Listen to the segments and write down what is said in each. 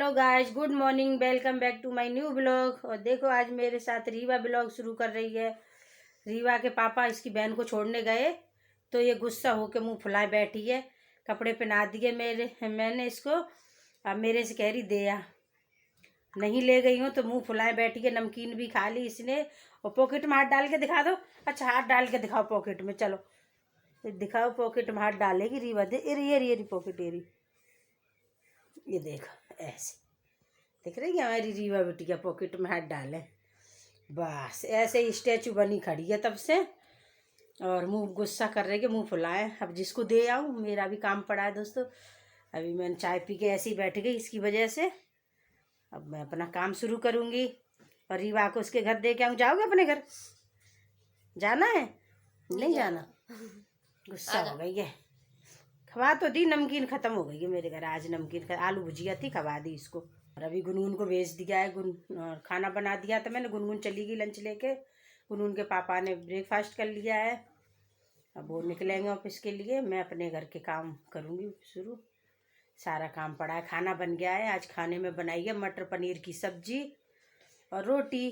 Hello guys, good morning, welcome back to my new blog. और देखो आज मेरे साथ रीवा ब्लॉग शुरू कर रही है। रीवा के पापा इसकी बहन को छोड़ने गए तो ये गुस्सा होकर मुंह फुलाए बैठी है। कपड़े पहना दिए मैंने इसको। अब मेरे से कह रही दे आ, नहीं ले गई हूँ तो मुंह फुलाए बैठी है। नमकीन भी खा ली इसने। और पॉकेट में हाथ डाल के दिखा दो। अच्छा, हाथ डाल के दिखाओ पॉकेट में। चलो दिखाओ, पॉकेट में हाथ डालेगी रीवा। दे एरी पॉकेट एरी, ये देखो ऐसे दिख रही है हमारी रीवा बिटिया पॉकेट में हाथ डाले। बस ऐसे ही स्टैचू बनी खड़ी है तब से। और मुंह गुस्सा कर रही है, मुंह फुलाए। अब जिसको दे आऊँ, मेरा भी काम पड़ा है दोस्तों। अभी मैंने चाय पी के ऐसे ही बैठ गई इसकी वजह से। अब मैं अपना काम शुरू करूँगी और रीवा को उसके घर दे के आऊँ। जाओगे अपने घर? जाना है? नहीं जाना? गुस्सा हो गई है। खवा तो दी, नमकीन ख़त्म हो गई है मेरे घर। आज नमकीन आलू भुजिया थी, खवा दी इसको। और अभी गुनगुन को भेज दिया है। खाना बना दिया था मैंने। गुनगुन चली गई लंच लेके। गुनगुन के पापा ने ब्रेकफास्ट कर लिया है। अब वो निकलेंगे ऑफिस के लिए। मैं अपने घर के काम करूँगी शुरू। सारा काम पड़ा है। खाना बन गया है। आज खाने में बनाई है मटर पनीर की सब्जी और रोटी।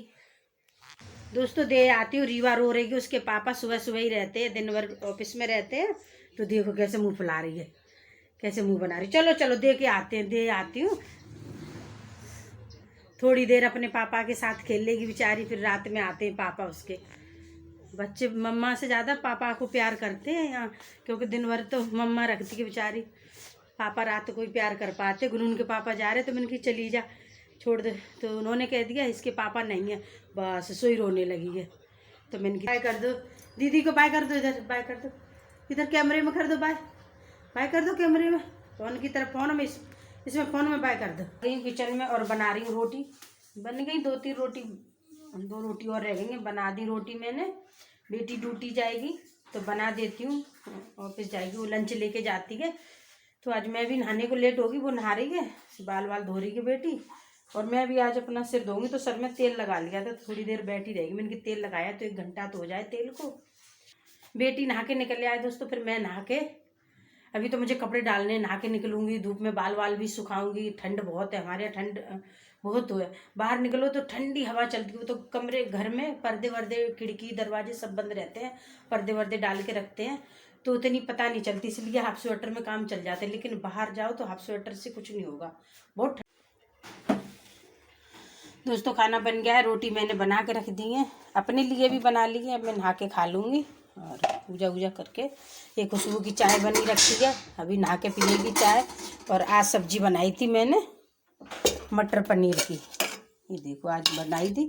दोस्तों दे आती हूँ। रीवा रो रही है। उसके पापा सुबह सुबह ही रहते हैं, दिन भर ऑफिस में रहते हैं। तो देखो कैसे मुंह फुला रही है, कैसे मुंह बना रही। चलो चलो दे के आते हैं, दे आती हूँ। थोड़ी देर अपने पापा के साथ खेल लेगी बेचारी। फिर रात में आते हैं पापा उसके। बच्चे मम्मा से ज़्यादा पापा को प्यार करते हैं यहाँ, क्योंकि दिन भर तो मम्मा रखती है बेचारी। पापा रात को ही प्यार कर पाते। गुनगुन के पापा जा रहे तो मैंने कही चली जा, छोड़ दे। तो उन्होंने कह दिया इसके पापा नहीं है। बस सोई रोने लगी है। तो मैंने कहा बाय कर दो दीदी को, बाय कर दो, इधर बाय कर दो, इधर कैमरे में कर दो बाय, बाय कर दो कैमरे में। फोन की तरफ, फोन में इसमें फ़ोन में बाय कर दो। गई किचन में और बना रही हूँ रोटी। बन गई 2-3 रोटी, 2 रोटी और रह गई। बना दी रोटी मैंने। बेटी ड्यूटी जाएगी तो बना देती हूँ। ऑफिस जाएगी, वो लंच लेके जाती है। तो आज मैं भी नहाने को लेट होगी। वो नहा रही है, बाल वाल धो रही है बेटी। और मैं भी आज अपना सिर धोऊंगी। तो सर में तेल लगा लिया था, थोड़ी देर बैठी रहेगी। मैंने तेल लगाया तो 1 घंटा तो हो जाए तेल को। बेटी नहा के निकल आए दोस्तों। फिर मैं नहा के, अभी तो मुझे कपड़े डालने, नहा के निकलूंगी। धूप में बाल वाल भी सुखाऊंगी। ठंड बहुत है हमारे यहाँ, ठंड बहुत हो है। बाहर निकलो तो ठंडी हवा चलती है। वो तो कमरे घर में पर्दे वर्दे, खिड़की दरवाजे सब बंद रहते हैं। पर्दे वर्दे डाल के रखते हैं तो उतनी पता नहीं चलती। इसलिए हाफ स्वेटर में काम चल जाते हैं। लेकिन बाहर जाओ तो हाफ स्वेटर से कुछ नहीं होगा, बहुत। दोस्तों खाना बन गया है। रोटी मैंने बना के रख दी है, अपने लिए भी बना ली है। अब मैं नहा के खा लूँगी और पूजा वूजा करके। एक खुशबू की चाय बनी रखी है, अभी नहा के पिएगी चाय। और आज सब्जी बनाई थी मैंने मटर पनीर की। ये देखो आज बनाई थी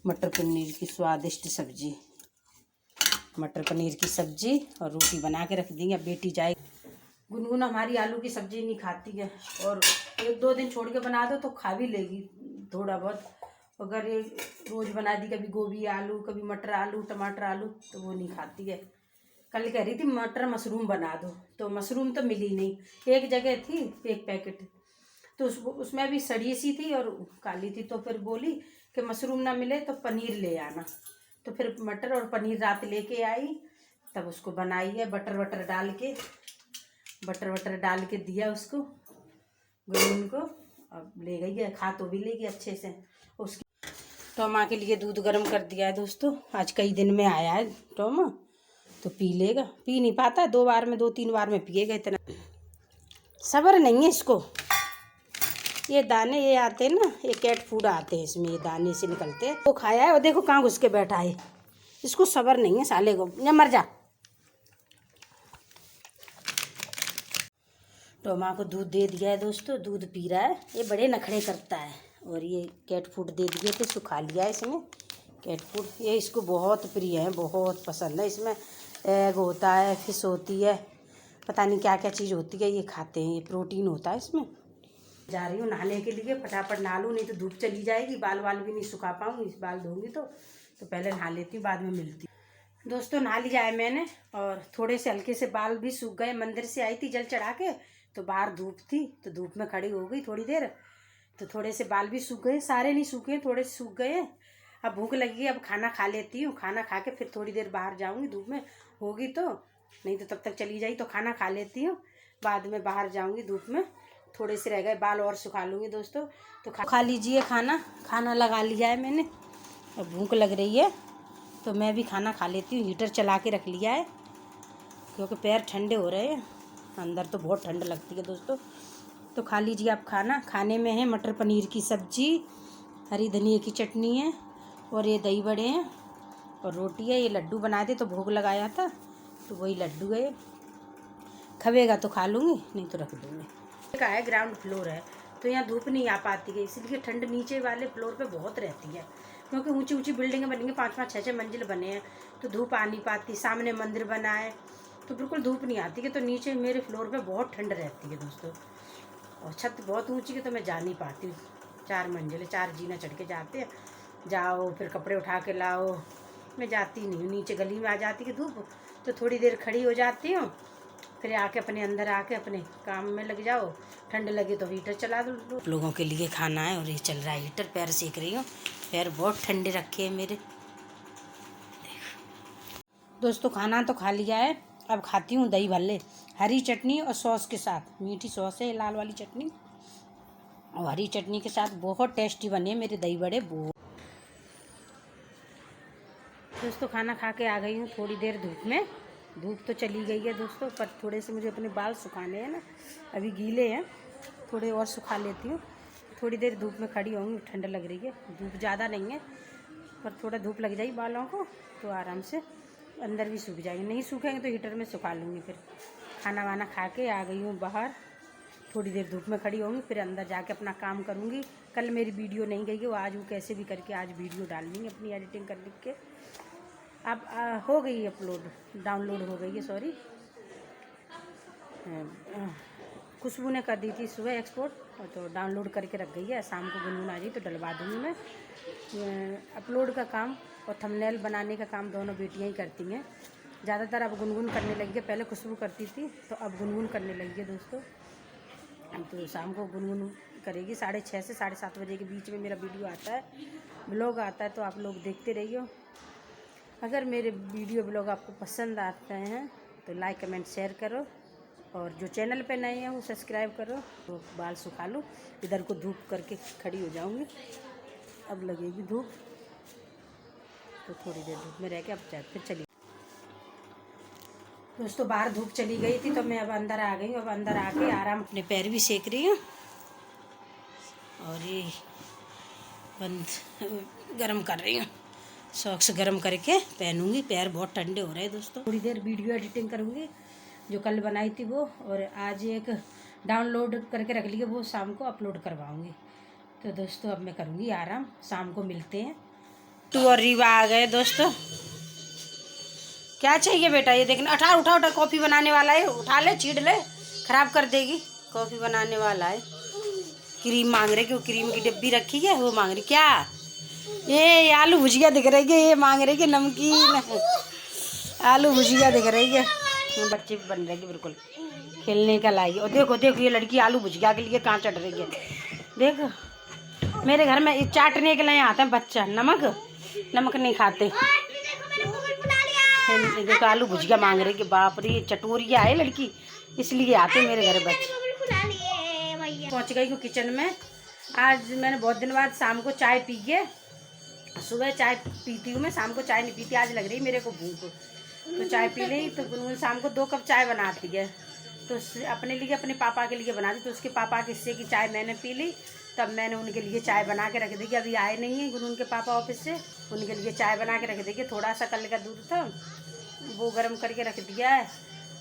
मटर पनीर की स्वादिष्ट सब्जी। मटर पनीर की सब्जी और रोटी बना के रख दी है। बेटी जाए। गुनगुन हमारी आलू की सब्जी नहीं खाती है। और 1-2 दिन छोड़ के बना दो तो खा भी लेगी थोड़ा बहुत। अगर ये रोज़ बना दी, कभी गोभी आलू, कभी मटर आलू, टमाटर आलू, तो वो नहीं खाती है। कल कह रही थी मटर मशरूम बना दो, तो मशरूम तो मिली नहीं। एक जगह थी 1 पैकेट, तो उसमें भी सड़ी सी थी और काली थी। तो फिर बोली कि मशरूम ना मिले तो पनीर ले आना। तो फिर मटर और पनीर रात लेके आई, तब उसको बनाई है। बटर वटर डाल के दिया उसको, गुनगुन को। अब ले गई है, खा तो भी लेगी अच्छे से। उसकी टोमा के लिए दूध गर्म कर दिया है दोस्तों। आज कई दिन में आया है टोमा, तो पी लेगा। पी नहीं पाता, 2 बार में 2-3 बार में पिएगा। इतना सब्र नहीं है इसको। ये दाने ये आते हैं ना, ये कैट फूड आते हैं इसमें, ये दाने से निकलते हैं। वो खाया है और देखो कहाँ घुस के बैठा है। इसको सब्र नहीं है साले को, या मर जा। टोमा को दूध दे दिया है दोस्तों, दूध पी रहा है। ये बड़े नखरे करता है। और ये कैट फूड दे दिए थे, इसको खा लिया है इसने कैट फूड। ये इसको बहुत प्रिय है, बहुत पसंद है। इसमें एग होता है, फिश होती है, पता नहीं क्या क्या चीज़ होती है, ये खाते हैं। ये प्रोटीन होता है इसमें। जा रही हूँ नहाने के लिए, फटाफट नहा लूँ, नहीं तो धूप चली जाएगी। बाल वाल भी नहीं सुखा पाऊँगी, बाल धोंगी तो पहले नहा लेती हूँ, बाद में मिलती हूँ। दोस्तों नहा लिया है मैंने और थोड़े से हल्के से बाल भी सूख गए। मंदिर से आई थी जल चढ़ा के, तो बाहर धूप थी तो धूप में खड़ी हो गई थोड़ी देर, तो थोड़े से बाल भी सूख गए। सारे नहीं सूखे, थोड़े से सूख गए। अब भूख लगी है, अब खाना खा लेती हूँ। खाना खा के फिर थोड़ी देर बाहर जाऊँगी, धूप में होगी तो, नहीं तो तब तक चली जाई। तो खाना खा लेती हूँ, बाद में बाहर जाऊँगी धूप में। थोड़े से रह गए, बाल और सुखा लूँगी दोस्तों। तो खा लीजिए खाना लगा लिया है मैंने और भूख लग रही है तो मैं भी खाना खा लेती हूँ। हीटर चला के रख लिया है क्योंकि पैर ठंडे हो रहे हैं, अंदर तो बहुत ठंड लगती है दोस्तों। तो खा लीजिए आप खाना। खाने में है मटर पनीर की सब्जी, हरी धनिया की चटनी है और ये दही बड़े हैं और रोटी है। ये लड्डू बनाए थे तो भोग लगाया था तो वही लड्डू है। खवेगा तो खा लूँगी, नहीं तो रख दूँगी। का है ग्राउंड फ्लोर है तो यहाँ धूप नहीं आ पाती है, इसलिए ठंड नीचे वाले फ्लोर पे बहुत रहती है क्योंकि ऊंची ऊंची बिल्डिंगें बनी हैं, 5-5 6-6 मंजिल बने हैं तो धूप आ नहीं पाती। सामने मंदिर बना है तो बिल्कुल धूप नहीं आती है। तो नीचे मेरे फ्लोर पे बहुत ठंड रहती है दोस्तों और छत बहुत ऊंची है तो मैं जा नहीं पाती हूँ। 4 मंजिलें, 4 जीना चढ़ के जाते हैं, जाओ फिर कपड़े उठा के लाओ, मैं जाती नहीं हूँ। नीचे गली में आ जाती है धूप तो थोड़ी देर खड़ी हो जाती हूँ, फिर आके अपने अंदर आके अपने काम में लग जाओ। ठंड लगे तो हीटर चला दो। लोगों के लिए खाना है और ये चल रहा है हीटर। पैर सेक रही हूँ, पैर बहुत ठंडे रखे हैं मेरे। दोस्तों खाना तो खा लिया है, अब खाती हूँ दही भल्ले हरी चटनी और सॉस के साथ। मीठी सॉस है लाल वाली चटनी और हरी चटनी के साथ बहुत टेस्टी बने मेरे दही बड़े। दोस्तों खाना खा के आ गई हूँ थोड़ी देर धूप में। धूप तो चली गई है दोस्तों, पर थोड़े से मुझे अपने बाल सुखाने हैं ना, अभी गीले हैं, थोड़े और सुखा लेती हूँ। थोड़ी देर धूप में खड़ी होंगी, ठंड लग रही है। धूप ज़्यादा नहीं है पर थोड़ा धूप लग जाएगी बालों को तो आराम से अंदर भी सूख जाएंगे। नहीं सूखेंगे तो हीटर में सुखा लूँगी। फिर खाना वाना खा के आ गई हूँ बाहर, थोड़ी देर धूप में खड़ी होंगी, फिर अंदर जाके अपना काम करूँगी। कल मेरी वीडियो नहीं गई है, वो आज वो कैसे भी करके आज वीडियो डाल देंगे अपनी एडिटिंग कर लिख के। अब हो गई अपलोड, डाउनलोड हो गई है, सॉरी। खुशबू ने कर दी थी सुबह एक्सपोर्ट तो डाउनलोड करके रख गई है। शाम को गुनगुन आ जाए तो डलवा दूँगी मैं। अपलोड का काम और थंबनेल बनाने का काम दोनों बेटियां ही करती हैं ज़्यादातर। अब गुनगुन करने लगी है, पहले खुशबू करती थी तो अब गुनगुन करने लगी है दोस्तों। तो शाम को गुनगुन करेगी 6:30 से 7:30 बजे के बीच में मेरा वीडियो आता है, ब्लॉग आता है, तो आप लोग देखते रहिए। अगर मेरे वीडियो ब्लॉग आपको पसंद आते हैं तो लाइक कमेंट शेयर करो और जो चैनल पे नए हैं वो सब्सक्राइब करो। तो बाल सुखा लूँ, इधर को धूप करके खड़ी हो जाऊँगी। अब लगेगी धूप तो थोड़ी देर धूप में रह के अब फिर चली। दोस्तों बाहर धूप चली गई थी तो मैं अब अंदर आ गई हूँ। अब अंदर आके आराम अपने पैर भी सेक रही हूँ और ये बंद गरम कर रही हूँ। सॉक्स गरम करके पहनूंगी, पैर बहुत ठंडे हो रहे हैं दोस्तों। थोड़ी देर वीडियो एडिटिंग करूँगी जो कल बनाई थी वो, और आज एक डाउनलोड करके रख लिया वो शाम को अपलोड करवाऊँगी। तो दोस्तों अब मैं करूँगी आराम, शाम को मिलते हैं। तू और रीवा आ गए दोस्तों। क्या चाहिए बेटा? ये देखना, उठा कॉफ़ी बनाने वाला है, उठा ले, छीड़ ले, खराब कर देगी। कॉफ़ी बनाने वाला है। क्रीम मांग रहे कि वो क्रीम की डिब्बी रखी है वो मांग रही। क्या ये आलू भुजिया दिख रही है, ये मांग रही है नमकीन आलू भुजिया दिख रही है। बच्चे भी बन रहेगी बिल्कुल खेलने का लाई। और देखो देखो ये लड़की आलू भुजिया के लिए कहाँ चढ़ रही है। देखो मेरे घर में चाटने के लिए आते हैं बच्चा, नमक नहीं खाते। देखो आलू भुजिया मांग रही है। बाप रे चटोरिया है लड़की, इसलिए आते मेरे घर बच्चे। पहुंच गई हूँ किचन में। आज मैंने बहुत दिन बाद शाम को चाय पी है। सुबह चाय पीती हूँ मैं, शाम को चाय नहीं पीती। आज लग रही मेरे को भूख तो चाय पी ली। तो गुनगुन शाम को 2 कप चाय बनाती है तो अपने लिए अपने पापा के लिए बनाती। तो उसके पापा के हिस्से की चाय मैंने पी ली, तब मैंने उनके लिए चाय बना के रख दी। अभी आए नहीं हैं गुनगुन के पापा ऑफिस से, उनके लिए चाय बना के रख देगी। थोड़ा सा कल का दूध था वो गर्म करके रख दिया है।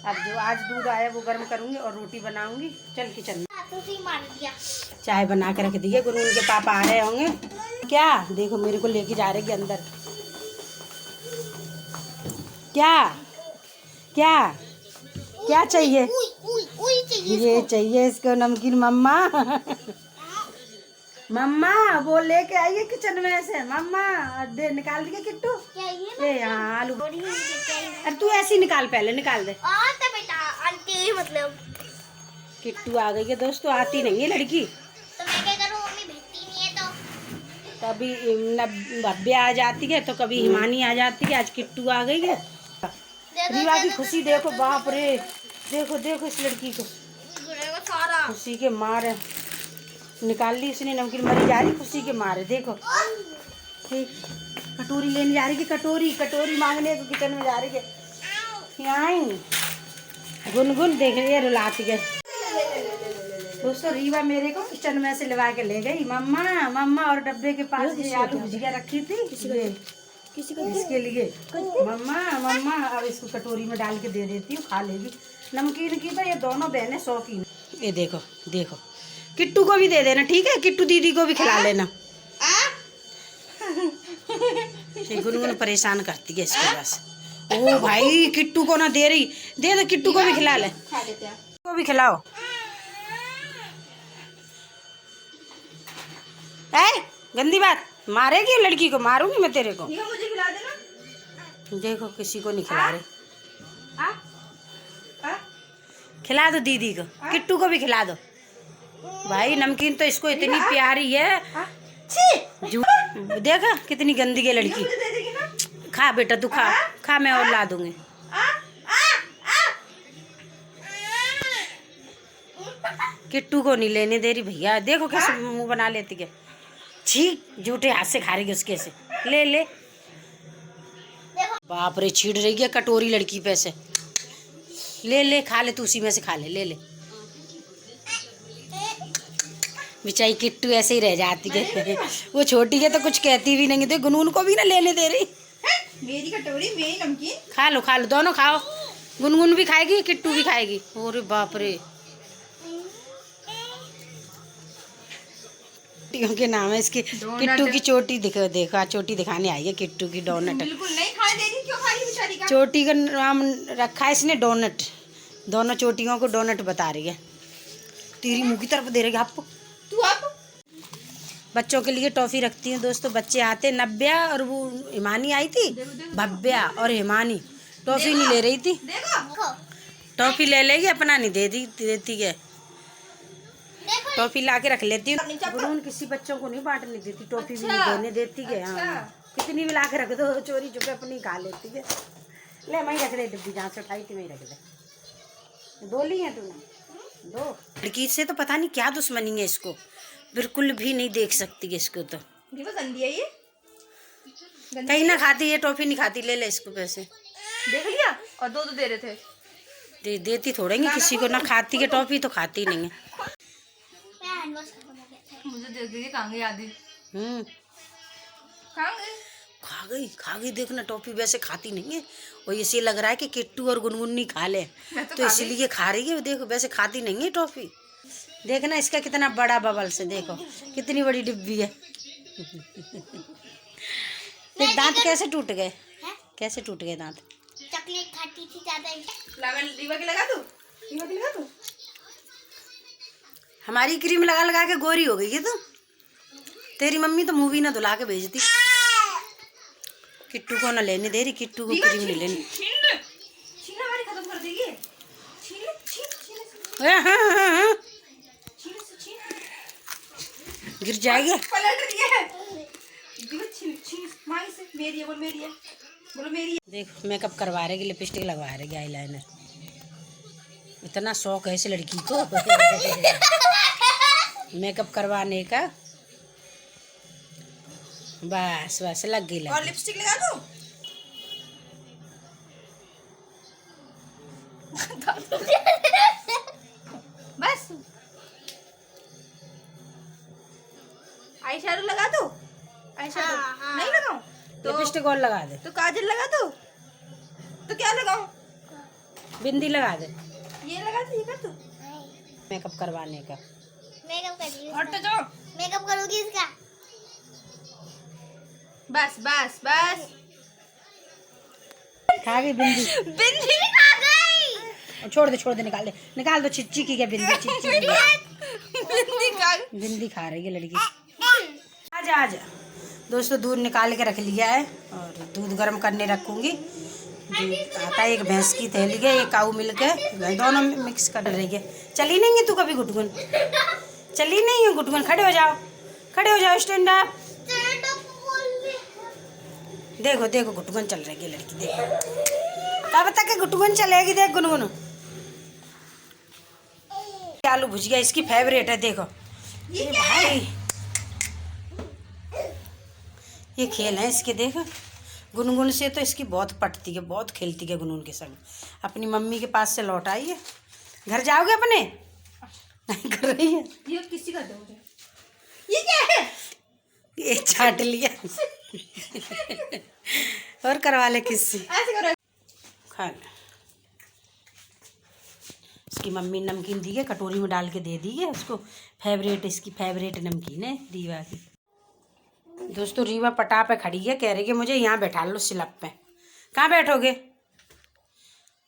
अब जो आज दूध आया वो गर्म करूँगी और रोटी बनाऊँगी। चल किचन में चाय बना के रख दी है। गुनगुन के पापा आ रहे होंगे। क्या देखो मेरे को लेके जा रहे अंदर। क्या क्या क्या चाहिए? ये चाहिए इसको नमकीन। मम्मा मम्मा वो लेके आइए किचन में से। मम्मा दे, निकाल दिए किट्टू। ये यहाँ आलू। अरे तू ऐसे ही निकाल, पहले निकाल दे। मतलब किट्टू आ गई है दोस्तों। आती नहीं है लड़की तो मैं क्या करूं, मम्मी भेजती नहीं है तो। कभी भव्य आ जाती है तो कभी हिमानी आ जाती है। आज किट्टू आ गई है। रीवा की खुशी देखो, बाप रे देखो देखो इस लड़की को। सारा खुशी के मारे निकाल ली इसने नमकीन, मरी जा रही खुशी के मारे। देखो ठीक, कटोरी लेने जा रही है, कटोरी मांगने को किचन में जा रही है। यहाँ आई गुनगुन देख रही है रुलाती है। दोस्तों रीवा मेरे को किचन में से लगा के ले गई, मम्मा और डब्बे के पास ये आलू भुजिया रखी थी किसी को इसके लिए, मम्मा अब इसको कटोरी में डाल के दे देती हूँ, खा लेगी। नमकीन की तो ये दोनों बहनें शौकीन। ये देखो देखो, किट्टू को भी दे देना, ठीक है, किट्टू दीदी को भी खिला लेना। गुनगुन परेशान करती है इसके पास। ओ भाई किट्टू को ना दे रही, दे दो किट्टू को भी खिला ले, को भी खिलाओ। गंदी बात, मारेगी लड़की को, मारूंगी मैं तेरे को। मुझे खिला देना। देखो किसी को नहीं खिला रहे। खिला दो दीदी को, किट्टू को भी खिला दो। भाई नमकीन तो इसको इतनी प्यारी है, देखा कितनी गंदी है लड़की। खा बेटा तू खा, मैं और ला दूंगी। किट्टू को नहीं लेने दे रही भैया, देखो कैसे मुंह बना लेती है। छी, झूठे हाथ से खा रही है उसके से। ले बाप रे, छीड़ रही है कटोरी लड़की पे से। ले खा ले तू, उसी में से खा ले। बेचारी किट्टू ऐसे ही रह जाती है। वो छोटी है तो कुछ कहती भी नहीं, तो गुनगुन को भी ना लेने दे रही। मेरी कटोरी मेरी नमकीन, खा लो दोनों खाओ। गुनगुन भी खाएगी, किट्टू भी खाएगी। अरे बाप रे, के नाम है इसकी, किट्टू की चोटी। देखो चोटी दिखाने आई है किट्टू की, डोनट। बिल्कुल नहीं खाने दे रही, क्यों खा रही बेचारी का? चोटी का नाम रखा है इसने डोनट, दोनों चोटियों को डोनट बता रही है। तेरी मुंह की तरफ दे रही है आपको। बच्चों के लिए टॉफी रखती हूँ दोस्तों, बच्चे आते, नव्या और वो हिमानी आई थी, भव्या और हिमानी टॉफी नहीं ले रही थी। टॉफी ले लेगी, अपना नहीं देती है। टॉफी ला के रख लेती हूँ। गुनगुन किसी बच्चों को नहीं बांटने देती, टॉफी भी नहीं देने देती है। हाँ, कितनी भी ला के रख दो, चोरी चुपे अपनी खा लेती है। ले वहीं रख दे, डिब्बी जहाँ से उठाई थी वहीं रख दे। दो ली है तूने, दो। लड़की से तो पता नहीं क्या दुश्मनी है इसको, बिल्कुल भी नहीं देख सकती है इसको। तो गंदी है ये, कहीं ना खाती है, टॉफी नहीं खाती। ले इसको पैसे, देख लिया। और दो दे रहे थे, देती थोड़ेंगे किसी को, ना खाती है टॉफी तो खाती नहीं है। मुझे देख देगी कहाँ गई आदि। खा गई देखना, टॉफी वैसे खाती नहीं है, और इसे लग रहा है कि किट्टू और गुनगुन नहीं खा ले, तो इसलिए खा रही है। देखो वैसे खाती नहीं है टॉफी। देखना इसका कितना बड़ा बबल्स है, देखो कितनी बड़ी डिब्बी है। दांत कैसे टूट गए, कैसे टूट गए दांत? चॉकलेट खाती थी ज्यादा। रीवा की लगा दूं? हमारी क्रीम लगा लगा के गोरी हो गई है तू। तेरी मम्मी तो मूवी ना धुला के भेजती। किट्टू को ना लेने दे रही, किट्टू को क्रीम नहीं लेनी। हमारी खत्म कर देगी। हाँ। गिर जाएगी। पलट रही है। मेरी है, बोलो मेरी है। देखो मेकअप करवा रहे, लिपस्टिक लगवा रहे, आईलाइनर। इतना शौक है इस लड़की को मेकअप करवाने का। बस लग गई। और लिपस्टिक लगा दो। बस आई शैडो लगा दो। आई शैडो नहीं लगाऊं तो लिपस्टिक और लगा दे, तो काजल लगा दो। तो क्या लगाऊं? बिंदी लगा दे। ये लगा दो, ये कर दो। मेकअप करवाने का। मेकअप करोगी? हट जाओ। मेकअप करोगी इसका? बस बस बस। खा गई बिंदी। बिंदी खा गई। छोड़ दे निकाल दो। चिच्ची की क्या बिंदी, चिच्ची की बिंदी खा रही है लड़की। आजा दोस्तों, दूध निकाल के रख लिया है और दूध गर्म करने रखूंगी। दूध आता है, एक भैंस की थैली है, एक काऊ मिल्क है, दोनों मिक्स कर रही है। चली नहीं है तू कभी गुटगुन? चली नहीं है गुटगुन? खड़े हो जाओ, स्टैंड अप। देखो गुटगुन चल रही है लड़की, देखो कब तक गुटगुन चलेगी। देख गुनगुन आलू भुजिया इसकी फेवरेट है। देखो ये भाई, ये खेल है इसके। देखो गुनगुन से तो इसकी बहुत पटती है, बहुत खेलती है गुनगुन के संग। अपनी मम्मी के पास से लौट आई है। घर जाओगे अपने? नहीं कर रही है। ये किसी का दो मुझे। ये क्या है? ये चाट लिया। और करवा ले किससे। ऐसे करो। खा ले। इसकी मम्मी नमकीन दी है, कटोरी में डाल के दे दी है उसको। फेवरेट, इसकी फेवरेट नमकीन है रीवा की। दोस्तों रीवा पटा पे खड़ी है, कह रही है मुझे यहाँ बैठा लो स्लैब पे। कहाँ बैठोगे?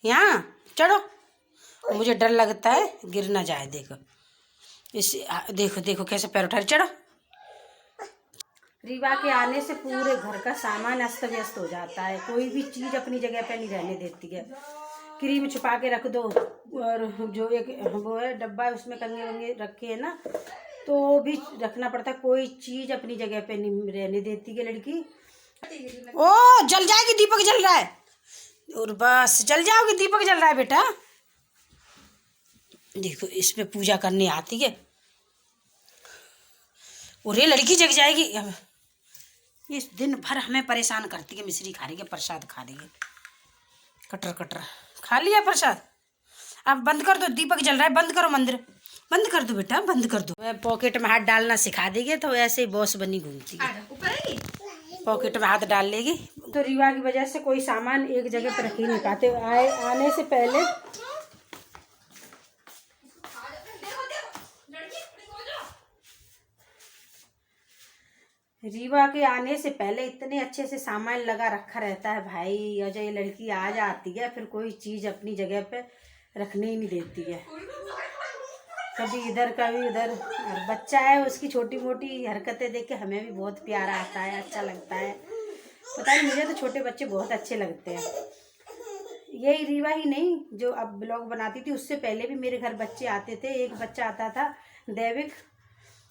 यहाँ चढ़ो। मुझे डर लगता है गिर ना जाए। देखो देखो देखो कैसे पैर उठा रही। चढ़ो। रीवा के आने से पूरे घर का सामान अस्त व्यस्त हो जाता है। कोई भी चीज़ अपनी जगह पे नहीं रहने देती है। क्रीम छुपा के रख दो, और जो एक वो है डब्बा है उसमें कंगे वंगे रखे हैं ना, तो भी रखना पड़ता है। कोई चीज़ अपनी जगह पे नहीं रहने देती है लड़की। ओ जल जाएगी, दीपक जल रहा है। और बस जल जाओगे, दीपक जल रहा है बेटा। देखो इस पे पूजा करने आती है और ये लड़की जग जाएगी। इस दिन भर हमें परेशान करती है। मिश्री खा रही है, प्रसाद खा रही है, कटर कटर खा लिया प्रसाद। अब बंद कर दो, दीपक जल रहा है। बंद करो, मंदिर बंद कर दो बेटा, बंद कर दो। मैं पॉकेट में हाथ डालना सिखा देगी तो ऐसे ही बॉस बनी घूमती है। पॉकेट में हाथ डाल लेगी। तो रीवा की वजह से कोई सामान एक जगह पर रख ही नहीं पाते। आने से पहले रीवा के आने से पहले इतने अच्छे से सामान लगा रखा रहता है भाई। और जब ये लड़की आ जाती है फिर कोई चीज़ अपनी जगह पे रखने ही नहीं देती है। कभी इधर कभी उधर। और बच्चा है, उसकी छोटी मोटी हरकतें देख के हमें भी बहुत प्यार आता है, अच्छा लगता है। पता नहीं, मुझे तो छोटे बच्चे बहुत अच्छे लगते हैं। यही रीवा ही नहीं, जो अब ब्लॉग बनाती थी उससे पहले भी मेरे घर बच्चे आते थे। एक बच्चा आता था दैविक,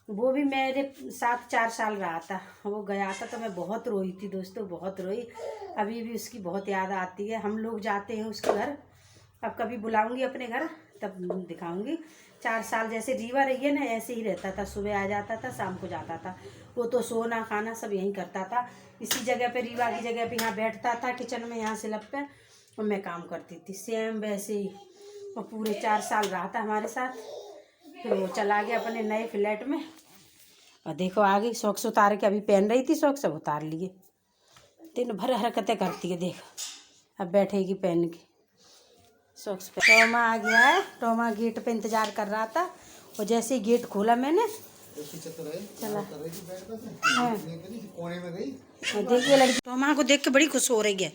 वो भी मेरे साथ 4 साल रहा था। वो गया था तो मैं बहुत रोई थी दोस्तों, बहुत रोई। अभी भी उसकी बहुत याद आती है। हम लोग जाते हैं उसके घर, अब कभी बुलाऊंगी अपने घर तब दिखाऊंगी। 4 साल जैसे रीवा रही है ना, ऐसे ही रहता था। सुबह आ जाता था, शाम को जाता था। वो तो सोना खाना सब यहीं करता था, इसी जगह पे, रीवा की जगह पे। यहाँ बैठता था किचन में, यहाँ स्लैब पे, और मैं काम करती थी सेम वैसे ही। वो पूरे 4 साल रहा था हमारे साथ। फिर वो चला गया अपने नए फ्लैट में। और देखो आ गई। सॉक्स उतार के अभी पहन रही थी, सॉक्स सब उतार लिए। दिन भर हरकतें करती है। देखो अब बैठेगी पहन के सॉक्स पे। टोमा आ गया है। टोमा गेट पे इंतजार कर रहा था, और जैसे ही गेट खोला मैंने चला। हाँ। देखिए लड़की टोमा को देख के बड़ी खुश हो रही है।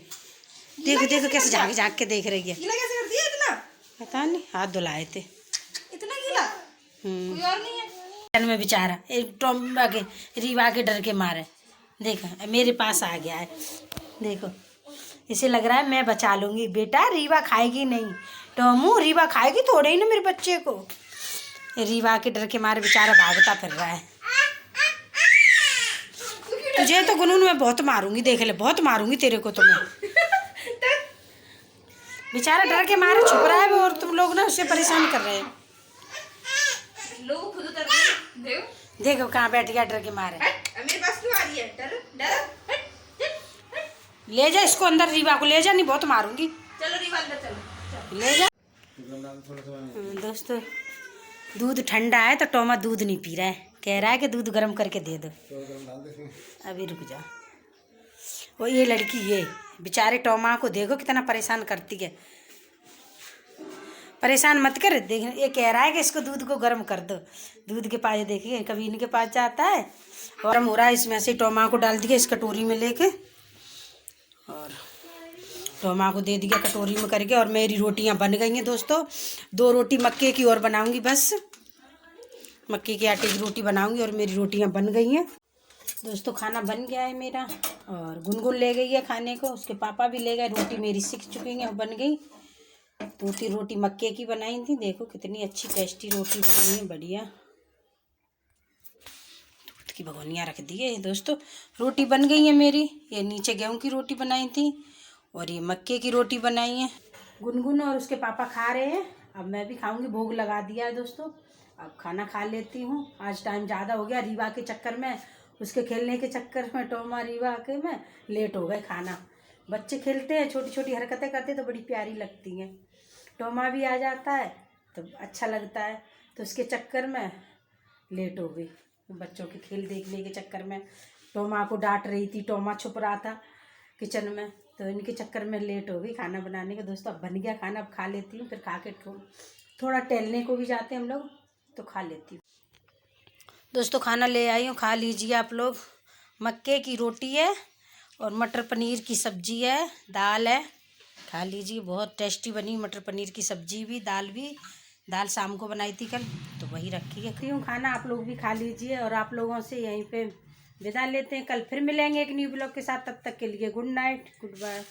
देखो देखो कैसे झाँक झाँक के देख रही है। कैसे कर दिया इतना? पता नहीं, हाथ धुलाए थे। इतना गीला? कोई और नहीं है में बेचारा टोमा के, रीवा के डर के मारे। देखो मेरे पास आ गया है। देखो इसे लग रहा है मैं बचा लूंगी। बेटा रीवा खाएगी नहीं, टोमू रीवा खाएगी थोड़े ही ना मेरे बच्चे को। रीवा के डर के मारे बेचारा भागता फिर रहा है। तुझे तो गुनून में बहुत मारूंगी, देख ले, बहुत मारूंगी तेरे को तो मैं। बेचारा डर के मारे छुप रहा है वो, और तुम लोग ना उसे परेशान कर रहे हैं। लोग खुद उतर गए। देखो कहाँ बैठ गया डर के मारे। मेरे पास क्यों आ रही है? डर डर। ले जा इसको अंदर, रीवा को ले जा, नहीं बहुत मारूंगी। चलो रीवा अंदर चलो, ले जा। दोस्तों दूध ठंडा है तो टोमा दूध नहीं पी रहा है, कह रहा है कि दूध गर्म करके दे दो। अभी रुक जा। वो ये लड़की, ये बेचारे टोमा को देखो कितना परेशान करती है। परेशान मत कर। देख ये कह रहा है कि इसको दूध को गर्म कर दो। दूध के पास देखिए कभी इनके पास जाता है, गर्म हो रहा है। इसमें से टोमा को डाल दिया इस कटोरी में लेके, और टोमा को दे दिया कटोरी में करके। और मेरी रोटियां बन गई हैं दोस्तों। 2 रोटी मक्के की और बनाऊंगी, बस मक्के के आटे की रोटी बनाऊंगी और मेरी रोटियां बन गई हैं दोस्तों। खाना बन गया है मेरा, और गुनगुन ले गई है खाने को, उसके पापा भी ले गए। रोटी मेरी सिक चुकी है, बन गई। 2-3 रोटी मक्के की बनाई थी। देखो कितनी अच्छी टेस्टी रोटी बनी है, बढ़िया। दूध की भगोनियाँ रख दी है दोस्तों। रोटी बन गई है मेरी। ये नीचे गेहूं की रोटी बनाई थी, और ये मक्के की रोटी बनाई है। गुनगुन और उसके पापा खा रहे हैं, अब मैं भी खाऊंगी। भोग लगा दिया है दोस्तों। अब खाना खा लेती हूँ। आज टाइम ज़्यादा हो गया रीवा के चक्कर में, उसके खेलने के चक्कर में, टोमा रीवा के में लेट हो गए खाना। बच्चे खेलते हैं, छोटी छोटी हरकतें करते तो बड़ी प्यारी लगती हैं। टोमा भी आ जाता है तो अच्छा लगता है, तो उसके चक्कर में लेट हो गई। बच्चों के खेल देखने के चक्कर में टोमा को डांट रही थी, टोमा छुप रहा था किचन में, तो इनके चक्कर में लेट हो गई खाना बनाने का। दोस्तों अब बन गया खाना, अब खा लेती हूँ, फिर खा के थोड़ा टहलने को भी जाते हैं हम लोग, तो खा लेती हूँ। दोस्तों खाना ले आई हूँ, खा लीजिए आप लोग। मक्के की रोटी है और मटर पनीर की सब्जी है, दाल है, खा लीजिए। बहुत टेस्टी बनी मटर पनीर की सब्जी भी, दाल भी। दाल शाम को बनाई थी कल, तो वही रखी है। क्यों खाना आप लोग भी खा लीजिए, और आप लोगों से यहीं पे विदा लेते हैं। कल फिर मिलेंगे एक न्यू ब्लॉग के साथ, तब तक के लिए गुड नाइट, गुड बाय।